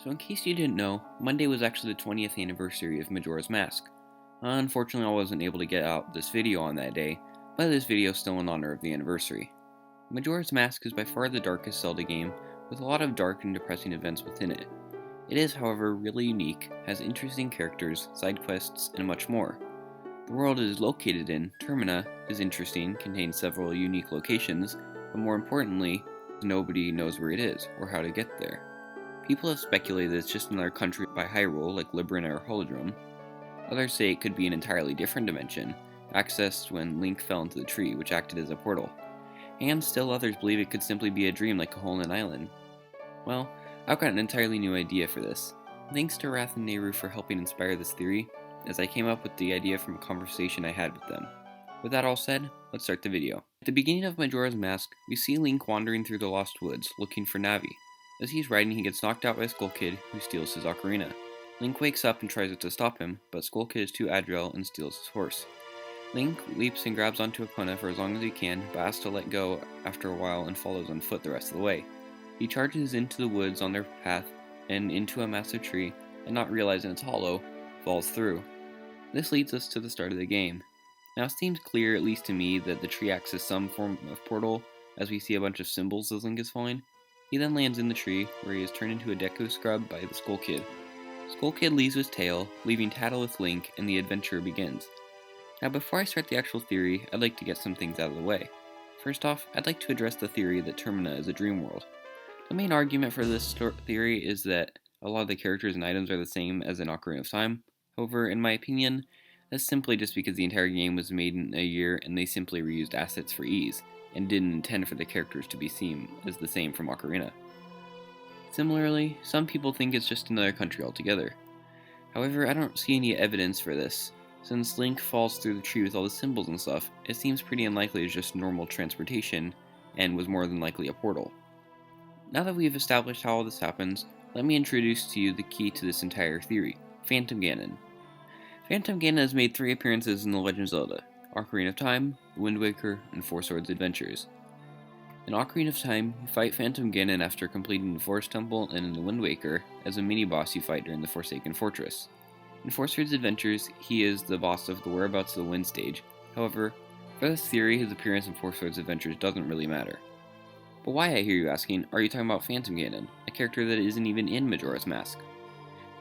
So in case you didn't know, Monday was actually the 20th anniversary of Majora's Mask. Unfortunately, I wasn't able to get out this video on that day, but this video is still in honor of the anniversary. Majora's Mask is by far the darkest Zelda game, with a lot of dark and depressing events within it. It is, however, really unique, has interesting characters, side quests, and much more. The world it is located in, Termina, is interesting, contains several unique locations, but more importantly, nobody knows where it is, or how to get there. People have speculated it's just another country by Hyrule, like Librina or Holodrum. Others say it could be an entirely different dimension, accessed when Link fell into the tree, which acted as a portal. And still others believe it could simply be a dream like a hole in an island. Well, I've got an entirely new idea for this. Thanks to Wrath and Nehru for helping inspire this theory, as I came up with the idea from a conversation I had with them. With that all said, let's start the video. At the beginning of Majora's Mask, we see Link wandering through the Lost Woods, looking for Navi. As he's riding, he gets knocked out by Skull Kid, who steals his ocarina. Link wakes up and tries to stop him, but Skull Kid is too agile and steals his horse. Link leaps and grabs onto Epona for as long as he can, but has to let go after a while and follows on foot the rest of the way. He charges into the woods on their path and into a massive tree, and not realizing it's hollow, falls through. This leads us to the start of the game. Now it seems clear, at least to me, that the tree acts as some form of portal, as we see a bunch of symbols as Link is falling. He then lands in the tree, where he is turned into a Deku Scrub by the Skull Kid. Skull Kid leaves his tail, leaving Tattle with Link, and the adventure begins. Now before I start the actual theory, I'd like to get some things out of the way. First off, I'd like to address the theory that Termina is a dream world. The main argument for this theory is that a lot of the characters and items are the same as in Ocarina of Time. However, in my opinion, that's simply just because the entire game was made in a year and they simply reused assets for ease, and didn't intend for the characters to be seen as the same from Ocarina. Similarly, some people think it's just another country altogether. However, I don't see any evidence for this. Since Link falls through the tree with all the symbols and stuff, it seems pretty unlikely it's just normal transportation, and was more than likely a portal. Now that we have established how all this happens, let me introduce to you the key to this entire theory, Phantom Ganon. Phantom Ganon has made 3 appearances in The Legend of Zelda: Ocarina of Time, The Wind Waker, and Four Swords Adventures. In Ocarina of Time, you fight Phantom Ganon after completing the Forest Temple, and in The Wind Waker, as a mini-boss you fight during the Forsaken Fortress. In Four Swords Adventures, he is the boss of the Whereabouts of the Wind stage. However, for this theory, his appearance in Four Swords Adventures doesn't really matter. But why, I hear you asking, are you talking about Phantom Ganon, a character that isn't even in Majora's Mask?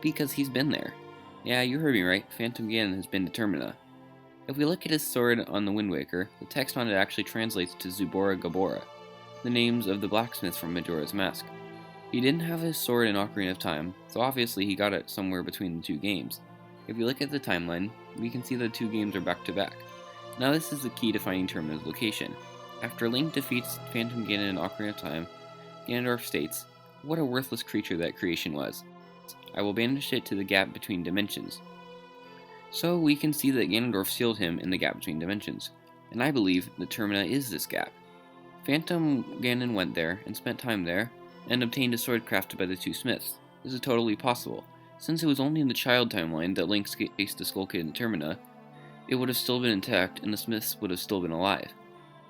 Because he's been there. Yeah, you heard me right, Phantom Ganon has been to Termina. If we look at his sword on the Wind Waker, the text on it actually translates to Zubora Gabora, the names of the blacksmiths from Majora's Mask. He didn't have his sword in Ocarina of Time, so obviously he got it somewhere between the 2 games. If we look at the timeline, we can see the 2 games are back to back. Now this is the key to finding Termina's location. After Link defeats Phantom Ganon in Ocarina of Time, Ganondorf states, "What a worthless creature that creation was. I will banish it to the gap between dimensions." So we can see that Ganondorf sealed him in the gap between dimensions, and I believe that Termina is this gap. Phantom Ganon went there and spent time there, and obtained a sword crafted by the 2 smiths. This is totally possible. Since it was only in the child timeline that Link faced the Skull Kid in Termina, it would have still been intact and the smiths would have still been alive.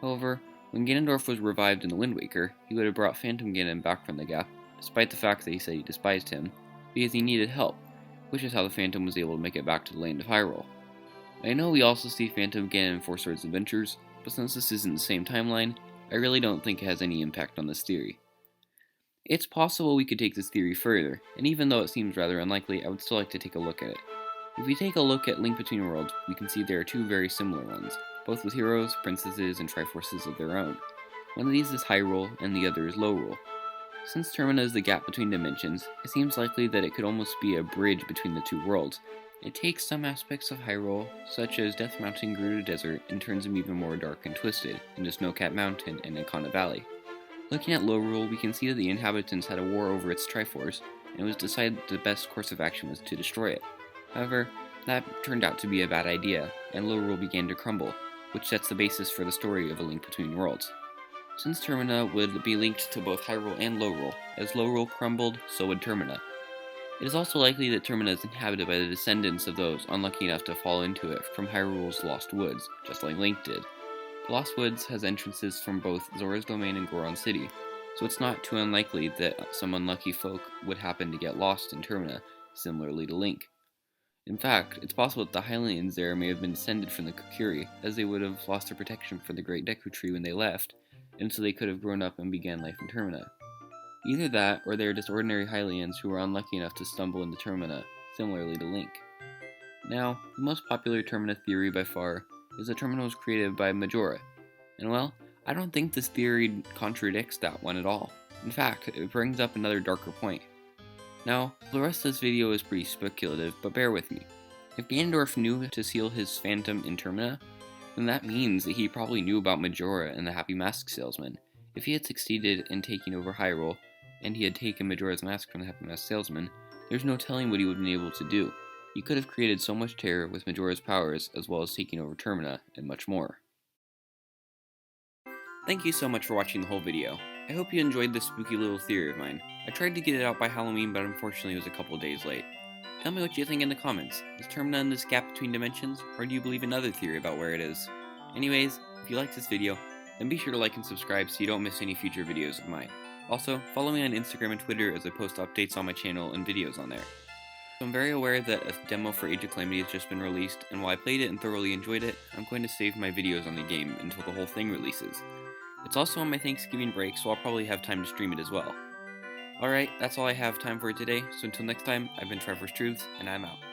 However, when Ganondorf was revived in the Wind Waker, he would have brought Phantom Ganon back from the gap, despite the fact that he said he despised him, because he needed help, which is how the Phantom was able to make it back to the land of Hyrule. I know we also see Phantom Ganon in Four Swords Adventures, but since this isn't the same timeline, I really don't think it has any impact on this theory. It's possible we could take this theory further, and even though it seems rather unlikely, I would still like to take a look at it. If we take a look at Link Between Worlds, we can see there are 2 very similar ones, both with heroes, princesses, and triforces of their own. One of these is Hyrule, and the other is Lorule. Since Termina is the gap between dimensions, it seems likely that it could almost be a bridge between the 2 worlds. It takes some aspects of Hyrule, such as Death Mountain Gerudo Desert, and turns them even more dark and twisted, into Snowcat Mountain and Ikana Valley. Looking at Lorule, we can see that the inhabitants had a war over its Triforce, and it was decided that the best course of action was to destroy it. However, that turned out to be a bad idea, and Lorule began to crumble, which sets the basis for the story of A Link Between Worlds. Since Termina would be linked to both Hyrule and Lorule, as Lorule crumbled, so would Termina. It is also likely that Termina is inhabited by the descendants of those unlucky enough to fall into it from Hyrule's Lost Woods, just like Link did. The Lost Woods has entrances from both Zora's Domain and Goron City, so it's not too unlikely that some unlucky folk would happen to get lost in Termina, similarly to Link. In fact, it's possible that the Hylians there may have been descended from the Kokiri, as they would have lost their protection from the Great Deku Tree when they left, and so they could have grown up and began life in Termina. Either that, or they are just ordinary Hylians who were unlucky enough to stumble into Termina, similarly to Link. Now, the most popular Termina theory by far is that Termina was created by Majora, and well, I don't think this theory contradicts that one at all. In fact, it brings up another darker point. Now, the rest of this video is pretty speculative, but bear with me. If Ganondorf knew to seal his Phantom in Termina, then that means that he probably knew about Majora and the Happy Mask Salesman. If he had succeeded in taking over Hyrule, and he had taken Majora's Mask from the Happy Mask Salesman, there's no telling what he would have been able to do. He could have created so much terror with Majora's powers, as well as taking over Termina, and much more. Thank you so much for watching the whole video. I hope you enjoyed this spooky little theory of mine. I tried to get it out by Halloween, but unfortunately it was a couple days late. Tell me what you think in the comments. Is Termina in this gap between dimensions, or do you believe another theory about where it is? Anyways, if you liked this video, then be sure to like and subscribe so you don't miss any future videos of mine. Also, follow me on Instagram and Twitter as I post updates on my channel and videos on there. So I'm very aware that a demo for Age of Calamity has just been released, and while I played it and thoroughly enjoyed it, I'm going to save my videos on the game until the whole thing releases. It's also on my Thanksgiving break, so I'll probably have time to stream it as well. Alright, that's all I have time for today, so until next time, I've been Trevor's Truths, and I'm out.